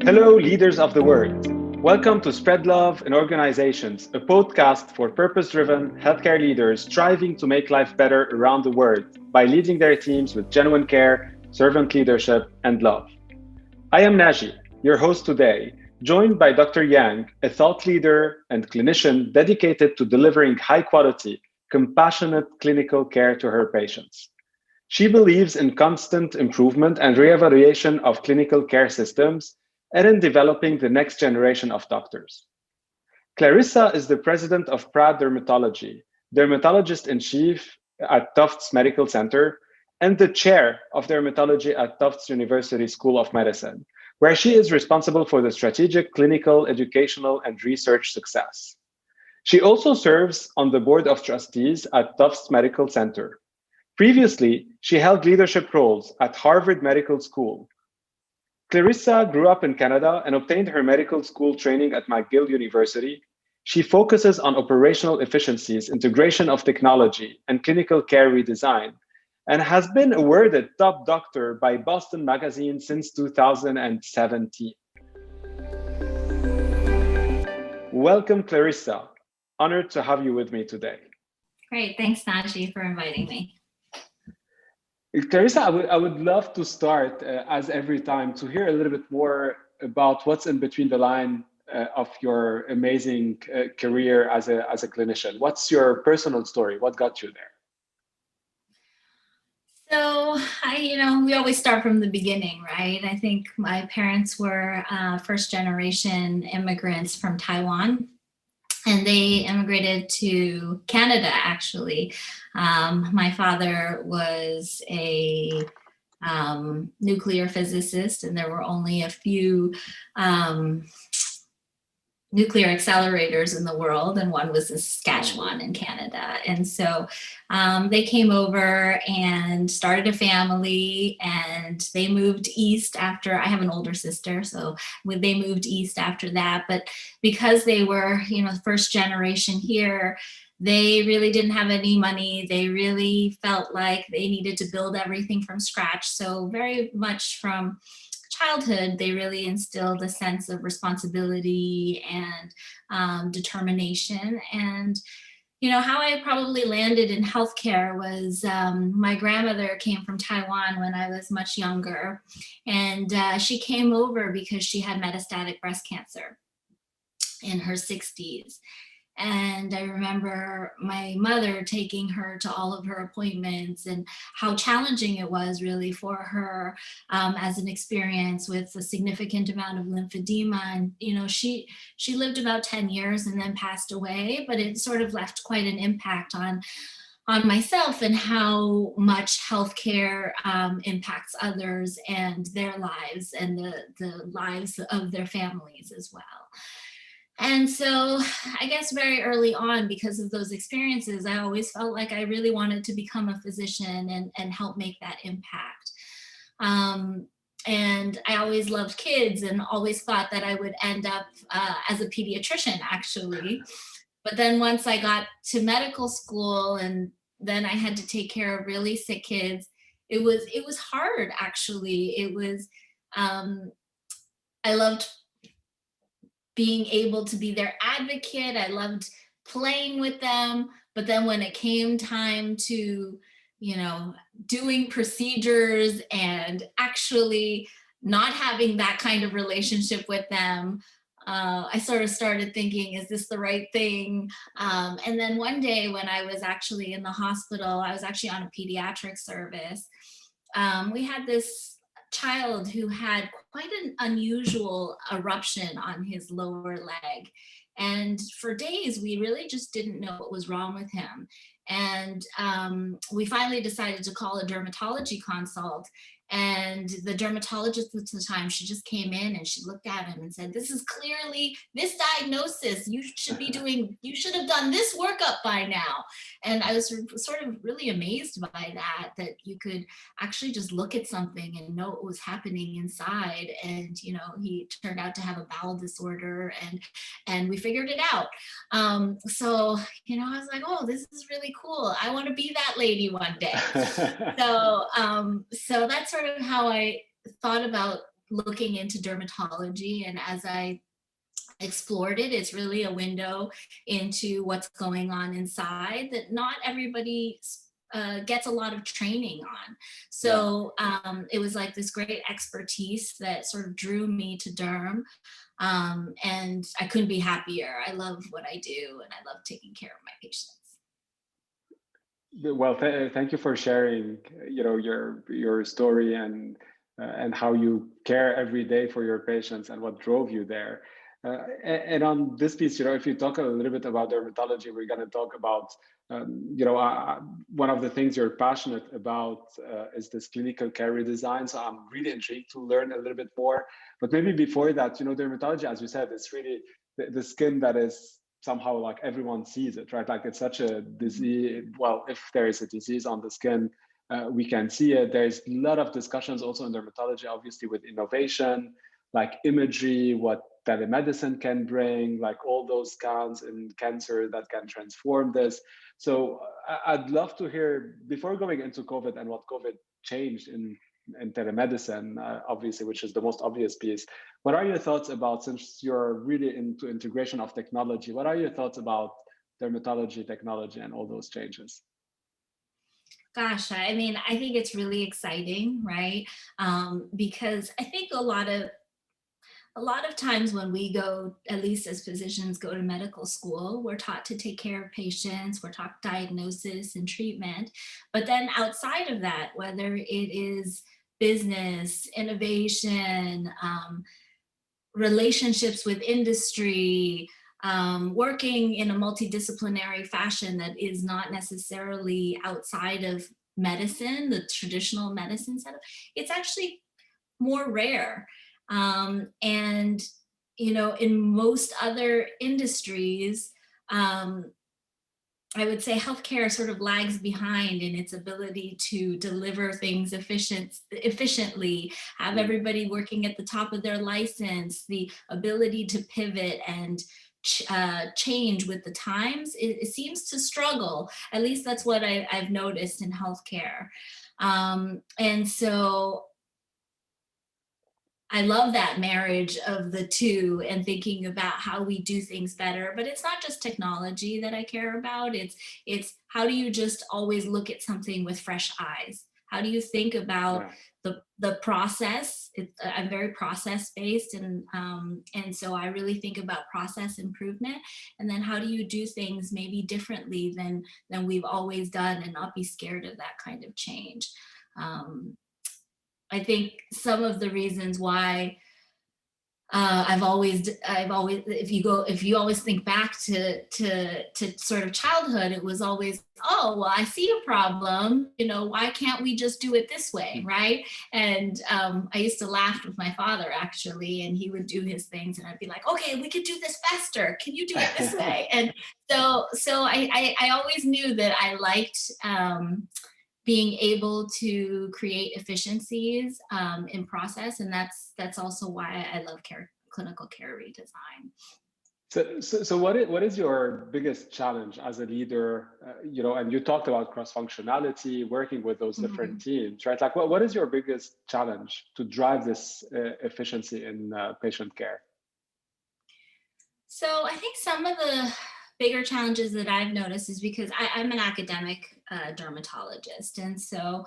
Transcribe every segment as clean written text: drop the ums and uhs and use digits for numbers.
Hello, leaders of the world. Welcome to Spread Love in Organizations, a podcast for purpose-driven healthcare leaders striving to make life better around the world by leading their teams with genuine care, servant leadership, and love. I am Naji, your host today, joined by Dr. Yang, a thought leader and clinician dedicated to delivering high-quality, compassionate clinical care to her patients. She believes in constant improvement and reevaluation of clinical care systems and in developing the next generation of doctors. Clarissa is the President of Pratt Dermatology, Dermatologist-in-Chief at Tufts Medical Center, and the Chair of Dermatology at Tufts University School of Medicine, where she is responsible for the strategic, clinical, educational, and research success. She also serves on the Board of Trustees at Tufts Medical Center. Previously, she held leadership roles at Harvard Medical School. Clarissa grew up in Canada and obtained her medical school training at McGill University. She focuses on operational efficiencies, integration of technology, and clinical care redesign, and has been awarded Top Doctor by Boston Magazine since 2017. Welcome, Clarissa. Honored to have you with me today. Great. Thanks, Naji, for inviting me. Clarissa, I would love to start, as every time, to hear a little bit more about what's in between the line of your amazing career as a clinician. What's your personal story? What got you there? So, we always start from the beginning, right? I think my parents were first-generation immigrants from Taiwan. And they immigrated to Canada, actually. My father was a nuclear physicist, and there were only a few nuclear accelerators in the world, and one was in Saskatchewan in Canada. And so they came over and started a family, and they moved east after. I have an older sister, so they moved east after that. But because they were, first generation here, they really didn't have any money. They really felt like they needed to build everything from scratch. So very much from childhood, they really instilled a sense of responsibility and determination. And how I probably landed in healthcare was my grandmother came from Taiwan when I was much younger, and she came over because she had metastatic breast cancer in her 60s. And I remember my mother taking her to all of her appointments and how challenging it was really for her as an experience with a significant amount of lymphedema. And, she lived about 10 years and then passed away, but it sort of left quite an impact on myself and how much healthcare impacts others and their lives and the lives of their families as well. And so I guess very early on, because of those experiences, I always felt like I really wanted to become a physician and help make that impact. And I always loved kids and always thought that I would end up as a pediatrician, actually. But then once I got to medical school and then I had to take care of really sick kids, it was hard, actually. It was, I loved being able to be their advocate. I loved playing with them. But then when it came time to, doing procedures and actually not having that kind of relationship with them, I sort of started thinking, is this the right thing? And then one day when I was actually in the hospital, I was actually on a pediatric service. We had this child who had quite an unusual eruption on his lower leg. And for days, we really just didn't know what was wrong with him. And we finally decided to call a dermatology consult. And the dermatologist at the time, she just came in and she looked at him and said, this is clearly this diagnosis. You should have done this workup by now. And I was sort of really amazed by that you could actually just look at something and know what was happening inside. And, he turned out to have a bowel disorder and we figured it out. So, I was like, oh, this is really cool. I want to be that lady one day. So that's sort of how I thought about looking into dermatology, and as I explored it, it's really a window into what's going on inside that not everybody gets a lot of training on. So it was like this great expertise that sort of drew me to derm. And I couldn't be happier. I love what I do, and I love taking care of my patients. Well, thank you for sharing, your story and how you care every day for your patients and what drove you there. And on this piece, if you talk a little bit about dermatology, we're going to talk about, one of the things you're passionate about is this clinical care redesign. So I'm really intrigued to learn a little bit more. But maybe before that, dermatology, as you said, is really the skin that is somehow like everyone sees it, right? Like it's such a disease. Well, if there is a disease on the skin, we can see it. There's a lot of discussions also in dermatology, obviously, with innovation, like imagery, what telemedicine can bring, like all those scans in cancer that can transform this. So I'd love to hear, before going into COVID and what COVID changed in telemedicine, obviously, which is the most obvious piece. What are your thoughts about, since you're really into integration of technology, what are your thoughts about dermatology technology and all those changes? Gosh, I mean, I think it's really exciting, right? Because I think a lot of times when we go, at least as physicians, go to medical school, we're taught to take care of patients, we're taught diagnosis and treatment. But then outside of that, whether it is business, innovation, relationships with industry, working in a multidisciplinary fashion that is not necessarily outside of medicine, the traditional medicine setup, it's actually more rare. And, in most other industries, I would say healthcare sort of lags behind in its ability to deliver things efficiently, have everybody working at the top of their license, the ability to pivot and change with the times. It seems to struggle. At least that's what I've noticed in healthcare. And so I love that marriage of the two and thinking about how we do things better. But it's not just technology that I care about. It's how do you just always look at something with fresh eyes? How do you think about the process? I'm very process based, and so I really think about process improvement. And then how do you do things maybe differently than we've always done, and not be scared of that kind of change. I think some of the reasons why I've always, if you always think back to sort of childhood, it was always, oh, well, I see a problem, why can't we just do it this way, right? And I used to laugh with my father, actually, and he would do his things, and I'd be like, okay, we could do this faster. Can you do it this way? And so I always knew that I liked being able to create efficiencies in process. And that's also why I love clinical care redesign. So what is your biggest challenge as a leader, and you talked about cross-functionality, working with those different teams, right? Like what is your biggest challenge to drive this efficiency in patient care? So I think some of the bigger challenges that I've noticed is because I'm an academic dermatologist. And so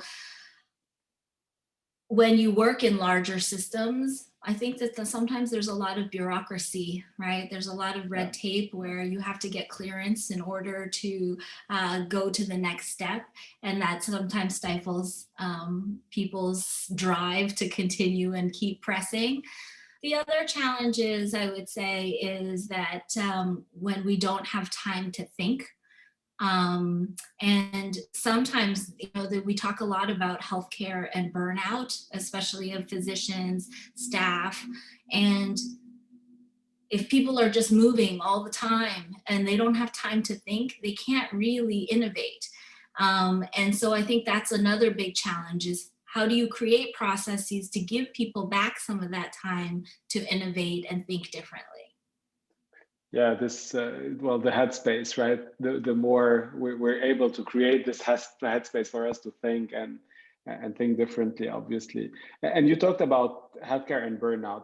when you work in larger systems, I think that sometimes there's a lot of bureaucracy, right? There's a lot of red tape where you have to get clearance in order to go to the next step. And that sometimes stifles people's drive to continue and keep pressing. The other challenges, I would say, is that when we don't have time to think, and sometimes, that we talk a lot about healthcare and burnout, especially of physicians, staff, and if people are just moving all the time and they don't have time to think, they can't really innovate. And so I think that's another big challenge is, how do you create processes to give people back some of that time to innovate and think differently? Yeah, this, the headspace, right? The more we're able to create this headspace for us to think and think differently, obviously. And you talked about healthcare and burnout.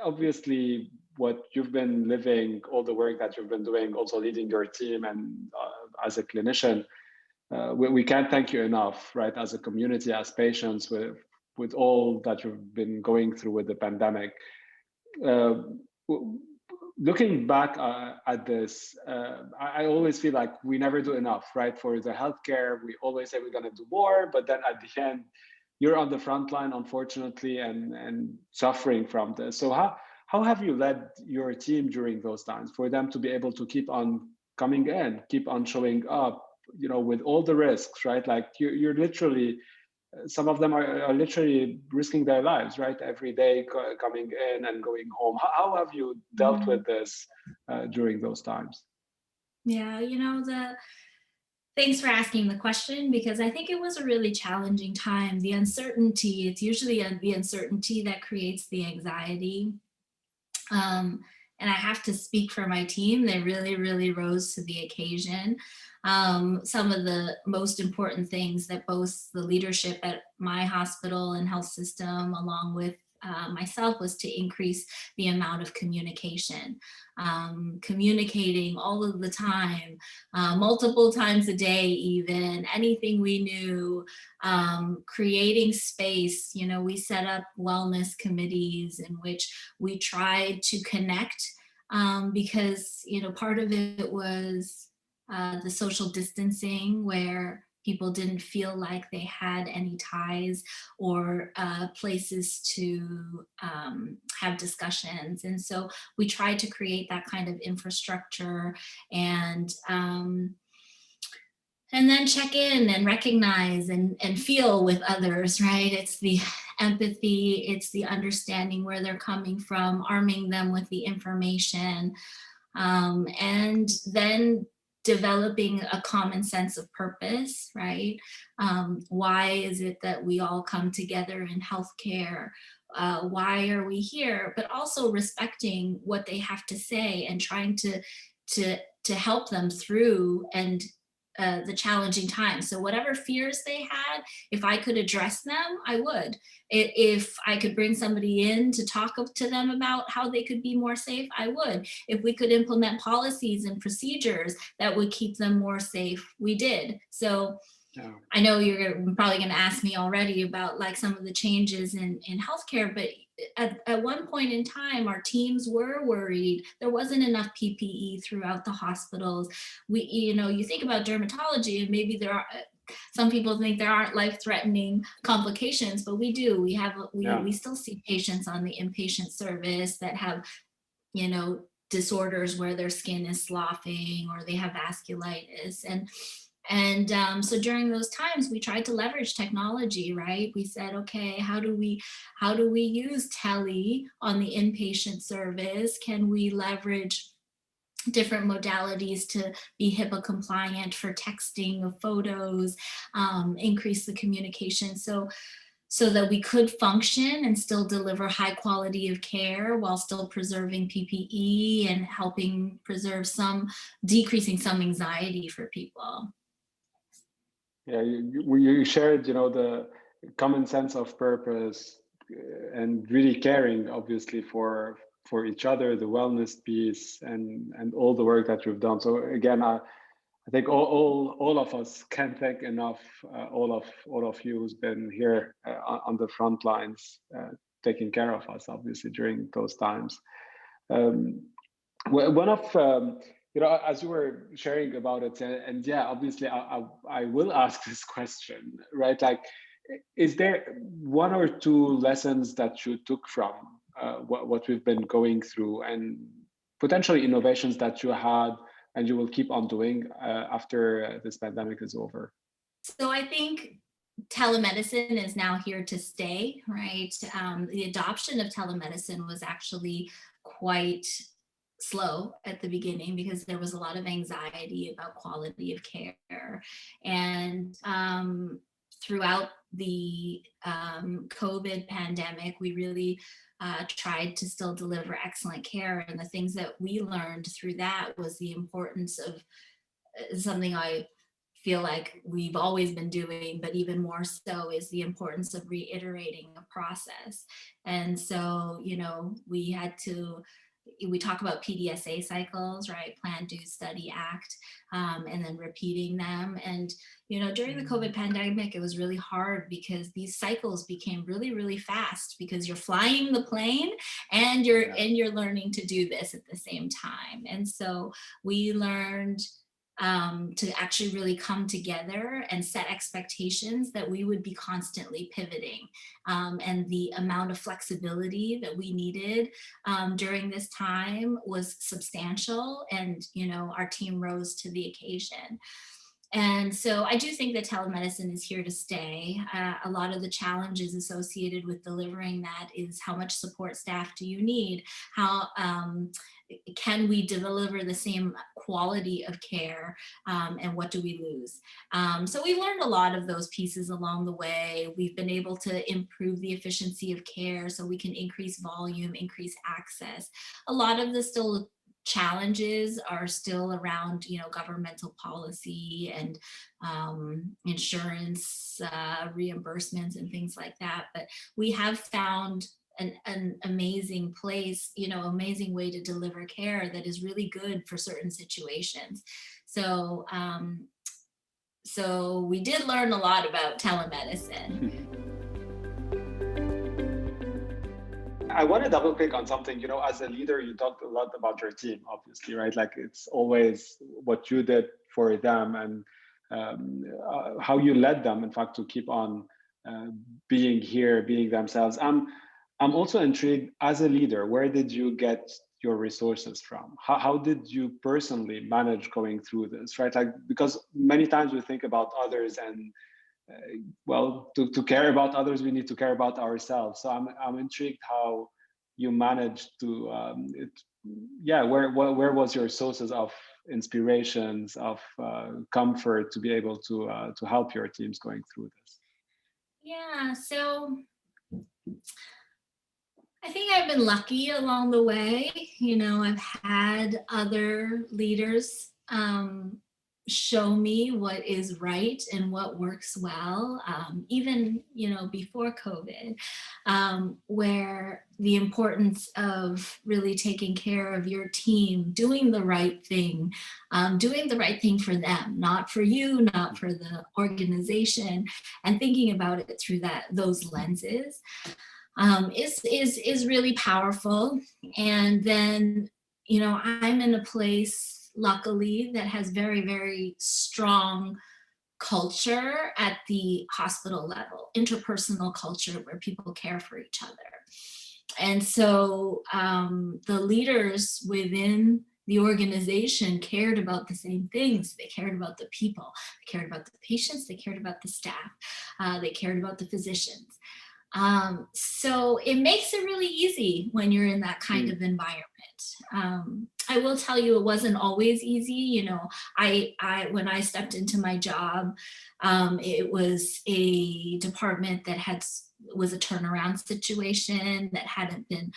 Obviously, what you've been living, all the work that you've been doing, also leading your team and as a clinician, we can't thank you enough, right? As a community, as patients, with all that you've been going through with the pandemic. Looking back at this, I always feel like we never do enough, right? For the healthcare, we always say we're going to do more, but then at the end, you're on the front line, unfortunately, and suffering from this. So how have you led your team during those times for them to be able to keep on coming in, keep on showing up, with all the risks, right? Like you're literally, some of them are literally risking their lives, right? Every day coming in and going home. How have you dealt with this during those times? Yeah, thanks for asking the question, because I think it was a really challenging time. The uncertainty, it's usually the uncertainty that creates the anxiety. And I have to speak for my team. They really, really rose to the occasion. Some of the most important things that both the leadership at my hospital and health system, along with myself, was to increase the amount of communication, communicating all of the time, multiple times a day, even anything we knew, creating space. We set up wellness committees in which we tried to connect, because part of it was the social distancing, where people didn't feel like they had any ties or places to have discussions. And so we tried to create that kind of infrastructure, and then check in and recognize and feel with others, right? It's the empathy, it's the understanding where they're coming from, arming them with the information, and then developing a common sense of purpose, right? Why is it that we all come together in healthcare? Why are we here? But also respecting what they have to say and trying to help them through and the challenging times. So whatever fears they had, if I could address them, I would. If I could bring somebody in to talk to them about how they could be more safe, I would. If we could implement policies and procedures that would keep them more safe, we did. So yeah. I know you're probably going to ask me already about like some of the changes in healthcare, but at one point in time, our teams were worried. There wasn't enough PPE throughout the hospitals. You think about dermatology, and maybe there are some people think there aren't life-threatening complications, but we do. We still see patients on the inpatient service that have, disorders where their skin is sloughing or they have vasculitis. And so during those times, we tried to leverage technology, right? We said, okay, how do we use tele on the inpatient service? Can we leverage different modalities to be HIPAA compliant for texting of photos, increase the communication so that we could function and still deliver high quality of care while still preserving PPE and helping preserve decreasing some anxiety for people. Yeah, you shared, the common sense of purpose and really caring, obviously, for each other, the wellness piece, and all the work that you've done. So again, I think all of us can't thank enough all of you who's been here on the front lines, taking care of us, obviously, during those times. One of as you were sharing about it, and yeah, obviously, I will ask this question, right? Like, is there one or two lessons that you took from what we've been going through, and potentially innovations that you had and you will keep on doing after this pandemic is over? So I think telemedicine is now here to stay, right? The adoption of telemedicine was actually quite slow at the beginning because there was a lot of anxiety about quality of care. And throughout the COVID pandemic, we really tried to still deliver excellent care. And the things that we learned through that was the importance of something I feel like we've always been doing, but even more so is the importance of reiterating a process. And so, we talk about PDSA cycles, right? Plan, do, study, act, and then repeating them. And, during the COVID pandemic, it was really hard because these cycles became really, really fast because you're flying the plane and you're learning to do this at the same time. And so we learned to actually really come together and set expectations that we would be constantly pivoting, and the amount of flexibility that we needed during this time was substantial, and our team rose to the occasion. And so I do think that telemedicine is here to stay. A lot of the challenges associated with delivering that is how much support staff do you need? How can we deliver the same quality of care, and what do we lose? So we've learned a lot of those pieces along the way. We've been able to improve the efficiency of care so we can increase volume, increase access. A lot of the still challenges are still around, governmental policy and insurance reimbursements and things like that. But we have found an amazing place, amazing way to deliver care that is really good for certain situations. So, so we did learn a lot about telemedicine. I want to double click on something. As a leader, you talked a lot about your team, obviously, right? Like it's always what you did for them and how you led them, in fact, to keep on being here, being themselves. I'm also intrigued, as a leader, where did you get your resources from? How did you personally manage going through this, right? Like, because many times we think about others and to care about others, we need to care about ourselves. So I'm intrigued how you managed to, where was your sources of inspirations, of comfort to be able to help your teams going through this? Yeah, so I think I've been lucky along the way. I've had other leaders show me what is right and what works well, even, before COVID, where the importance of really taking care of your team, doing the right thing for them, not for you, not for the organization, and thinking about it through those lenses. Is really powerful. And then, I'm in a place, luckily, that has very, very strong culture at the hospital level, interpersonal culture where people care for each other. And so the leaders within the organization cared about the same things. They cared about the people, they cared about the patients, they cared about the staff, they cared about the physicians. So it makes it really easy when you're in that kind of environment. I will tell you, it wasn't always easy. I when I stepped into my job, it was a department that was a turnaround situation that hadn't been,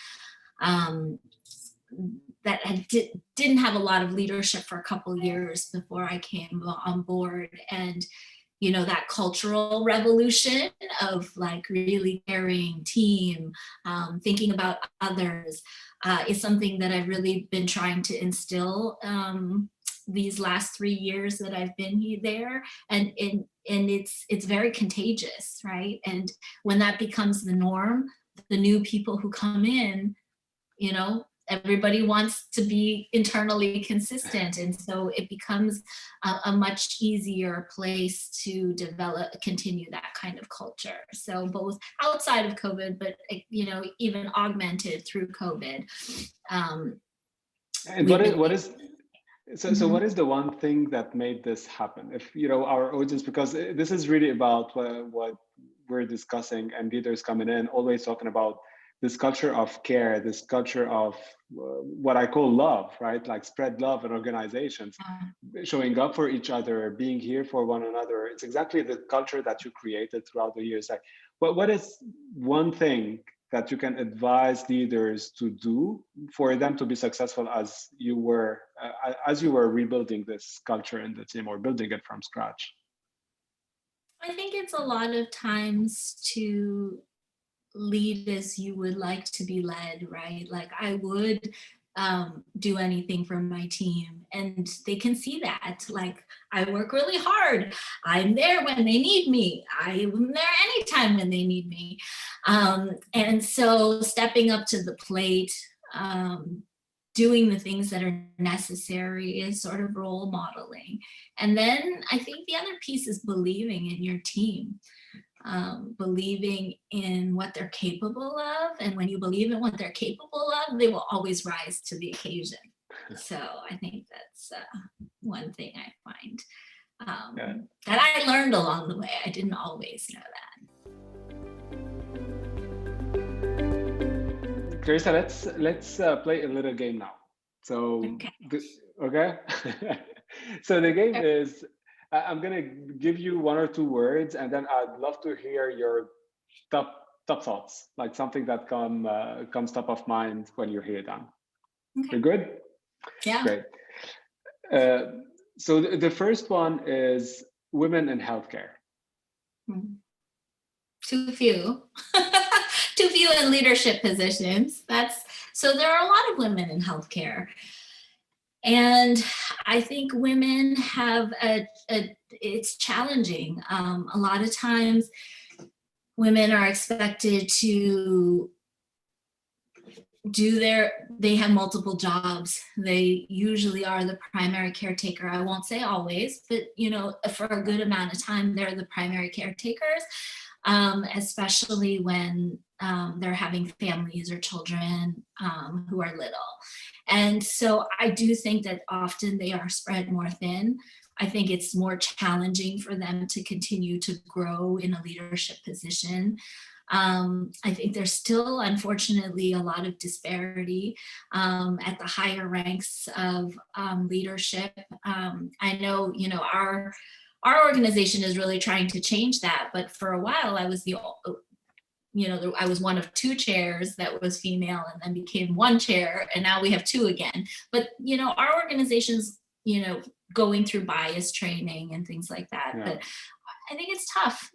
didn't have a lot of leadership for a couple of years before I came on board. And that cultural revolution of like really caring team, thinking about others, is something that I've really been trying to instill these last 3 years that I've been there. And it's very contagious, right? And when that becomes the norm, the new people who come in, everybody wants to be internally consistent. And so it becomes a much easier place to continue that kind of culture. So both outside of COVID, but, even augmented through COVID. And what is the one thing that made this happen? If, our audience, because this is really about what we're discussing, and leaders coming in, always talking about this culture of care, this culture of what I call love, right? Like spread love in organizations, showing up for each other, being here for one another. It's exactly the culture that you created throughout the years. Like, what is one thing that you can advise leaders to do for them to be successful as you were rebuilding this culture in the team, or building it from scratch? I think it's a lot of times to lead as you would like to be led, right? Like I would do anything for my team, and they can see that. Like I work really hard. I'm there when they need me. I'm there anytime when they need me. And so stepping up to the plate, doing the things that are necessary is sort of role modeling. And then I think the other piece is believing in your team. Believing in what they're capable of. And when you believe in what they're capable of, they will always rise to the occasion. So I think that's one thing I find that I learned along the way. I didn't always know that. Clarissa, let's play a little game now. So, okay. So the game is, I'm gonna give you one or two words, and then I'd love to hear your top thoughts, like something that comes top of mind when you hear them. Okay. You're good? Yeah. Great. So the first one is women in healthcare. Too few. Too few in leadership positions. So there are a lot of women in healthcare. And I think women have it's challenging. A lot of times women are expected to they have multiple jobs. They usually are the primary caretaker. I won't say always, but for a good amount of time, they're the primary caretakers, especially when they're having families or children who are little. And so I do think that often they are spread more thin. I think it's more challenging for them to continue to grow in a leadership position. I think there's still, unfortunately, a lot of disparity at the higher ranks of leadership. I know, our organization is really trying to change that, but for a while I was I was one of two chairs that was female, and then became one chair, and now we have two again. But our organization's going through bias training and things like that. Yeah. But I think it's tough,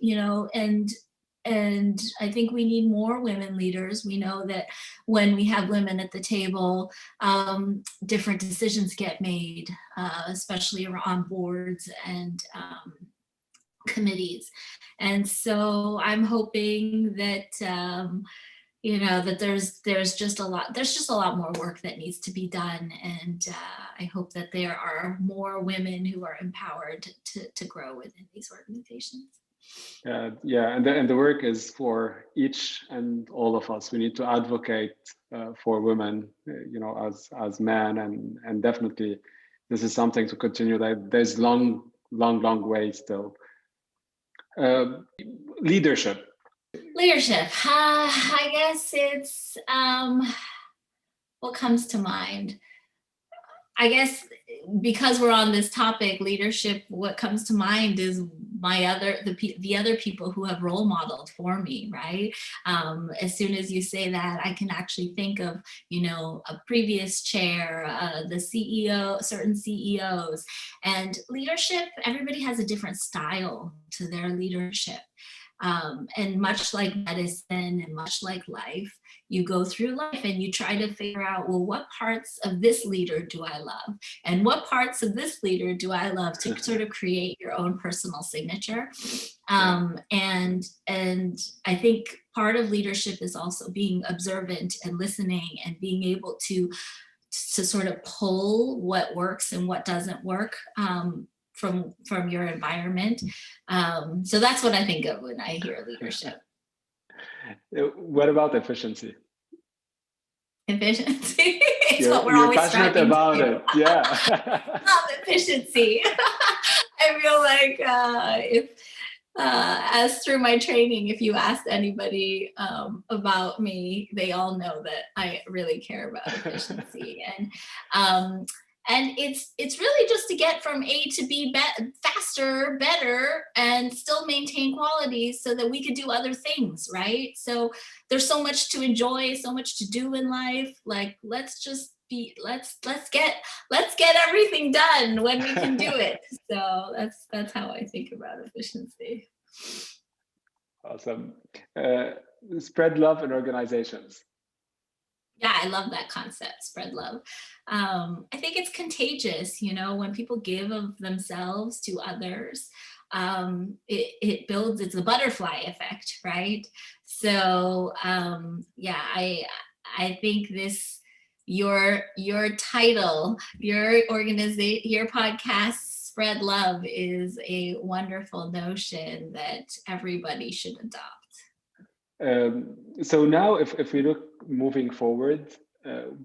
and I think we need more women leaders. We know that when we have women at the table, different decisions get made, especially on boards and committees. And so I'm hoping that that there's just a lot more work that needs to be done, and I hope that there are more women who are empowered to grow within these organizations. Yeah, and the work is for each and all of us. We need to advocate for women, as men, and definitely this is something to continue. That there's long way still. Leadership. I guess it's what comes to mind. I guess because we're on this topic, leadership, what comes to mind is the other people who have role modeled for me, right? As soon as you say that, I can actually think of, a previous chair, the CEO, certain CEOs, and leadership. Everybody has a different style to their leadership. And much like medicine and much like life, you go through life and you try to figure out, well, what parts of this leader do I love? And what parts of this leader do I love, to sort of create your own personal signature. And I think part of leadership is also being observant and listening and being able to sort of pull what works and what doesn't work from your environment. So that's what I think of when I hear leadership. What about efficiency? Efficiency is what we're always passionate about it. Yeah. Love efficiency. I feel like if as through my training, if you asked anybody about me, they all know that I really care about efficiency. And it's really just to get from A to B faster, better, and still maintain quality so that we could do other things, right? So there's so much to enjoy, so much to do in life. Like, let's get everything done when we can do it. So that's how I think about efficiency. Awesome. Spread love in organizations. Yeah, I love that concept, spread love. I think it's contagious, when people give of themselves to others, it builds, it's a butterfly effect, right? So yeah, I think your title, your organization, your podcast, Spread Love, is a wonderful notion that everybody should adopt. So now, if we look moving forward,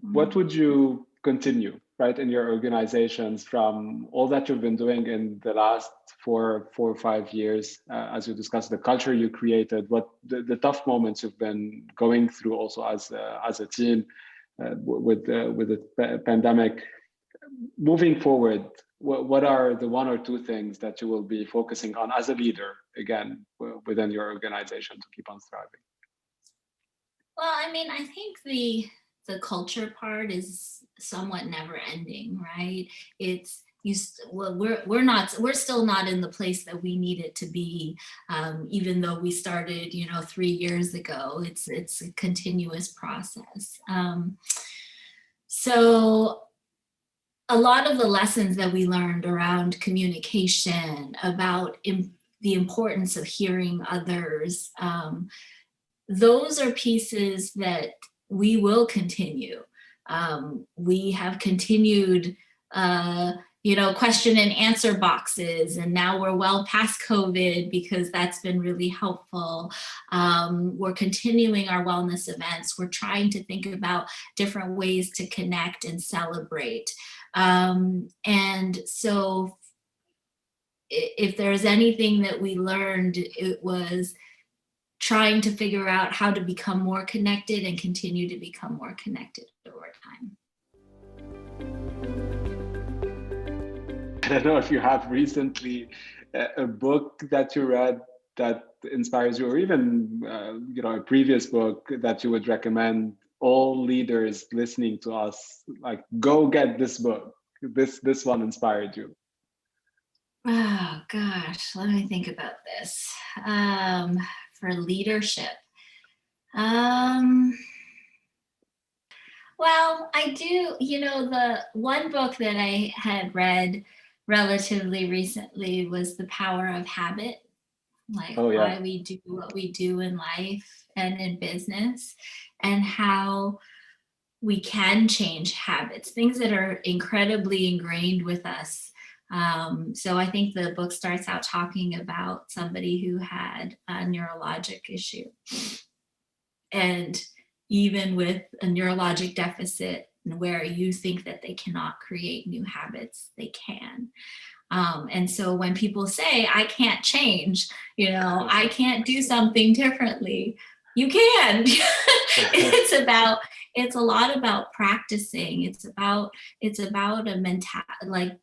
what would you continue, right, in your organizations from all that you've been doing in the last four or 5 years, as you discussed the culture you created, what the tough moments you've been going through also as a team with the pandemic. Moving forward, what are the one or two things that you will be focusing on as a leader, again, within your organization to keep on thriving? Well, I mean, I think the culture part is somewhat never ending, right? It's we're still not in the place that we need it to be, even though we started 3 years ago. It's a continuous process. So a lot of the lessons that we learned around communication, about the importance of hearing others, those are pieces that we will continue. We have continued, question and answer boxes, and now we're well past COVID because that's been really helpful. We're continuing our wellness events. We're trying to think about different ways to connect and celebrate. And so if there's anything that we learned, it was trying to figure out how to become more connected and continue to become more connected over time. I don't know if you have recently a book that you read that inspires you, or even a previous book that you would recommend all leaders listening to us, like, go get this book. This one inspired you. Oh gosh, let me think about this. For leadership. Well, I do, the one book that I had read relatively recently was The Power of Habit, like why we do what we do in life and in business, and how we can change habits, things that are incredibly ingrained with us. So I think the book starts out talking about somebody who had a neurologic issue. And even with a neurologic deficit, where you think that they cannot create new habits, they can. And so when people say, I can't change, I can't do something differently, you can. It's a lot about practicing. It's about a mentality,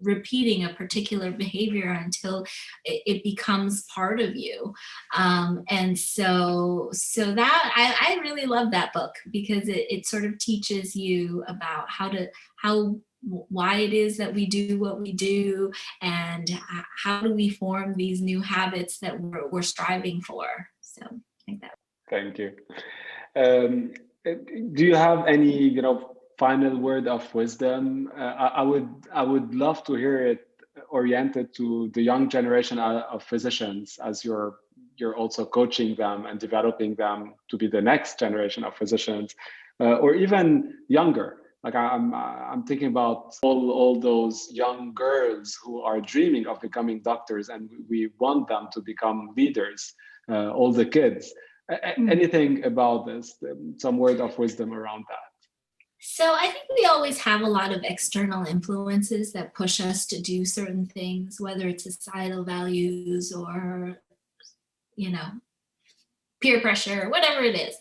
repeating a particular behavior until it becomes part of you. And so that I really love that book, because it sort of teaches you about why it is that we do what we do, and how do we form these new habits that we're striving for. So I think that. Thank you. Do you have any, final word of wisdom? I would love to hear it oriented to the young generation of physicians, as you're also coaching them and developing them to be the next generation of physicians, or even younger. Like I'm thinking about all those young girls who are dreaming of becoming doctors, and we want them to become leaders. All the kids. Anything about this? Some word of wisdom around that? So I think we always have a lot of external influences that push us to do certain things, whether it's societal values or, peer pressure, whatever it is.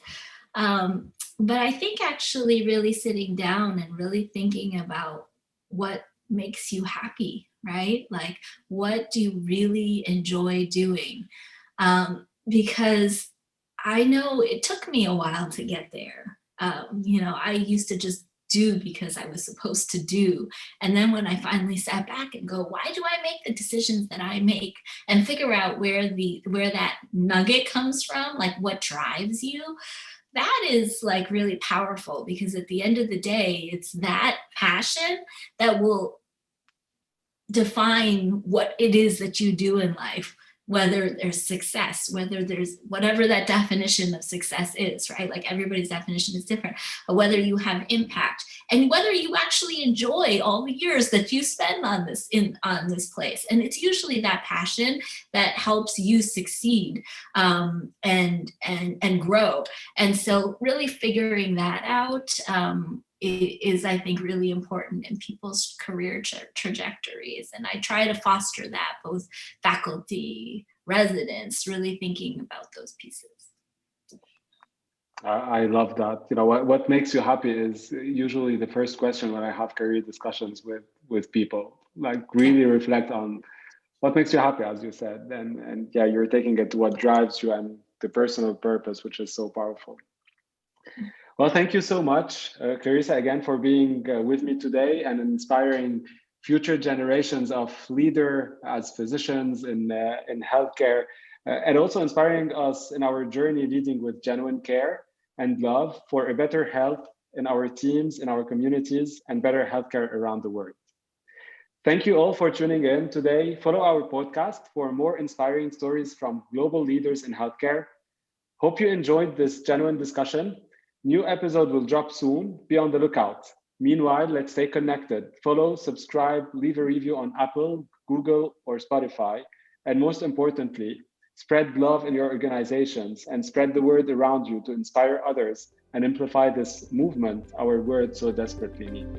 But I think actually really sitting down and really thinking about what makes you happy, right? Like, what do you really enjoy doing? Because I know it took me a while to get there. I used to just do because I was supposed to do. And then when I finally sat back and go, why do I make the decisions that I make, and figure out where that nugget comes from, like what drives you, that is like really powerful, because at the end of the day, it's that passion that will define what it is that you do in life, whether there's success, whether there's whatever that definition of success is, right? Like everybody's definition is different, but whether you have impact and whether you actually enjoy all the years that you spend on this place. And it's usually that passion that helps you succeed and grow. And so really figuring that out is, I think, really important in people's career trajectories. And I try to foster that, both faculty, residents, really thinking about those pieces. I love that. What makes you happy is usually the first question when I have career discussions with people, like really reflect on what makes you happy, as you said. And yeah, you're taking it to what drives you and the personal purpose, which is so powerful. Well, thank you so much, Clarissa, again, for being with me today and inspiring future generations of leaders as physicians in healthcare, and also inspiring us in our journey leading with genuine care and love for a better health in our teams, in our communities, and better healthcare around the world. Thank you all for tuning in today. Follow our podcast for more inspiring stories from global leaders in healthcare. Hope you enjoyed this genuine discussion. New episode will drop soon. Be on the lookout. Meanwhile, let's stay connected. Follow, subscribe, leave a review on Apple, Google, or Spotify. And most importantly, spread love in your organizations and spread the word around you to inspire others and amplify this movement our world so desperately needs.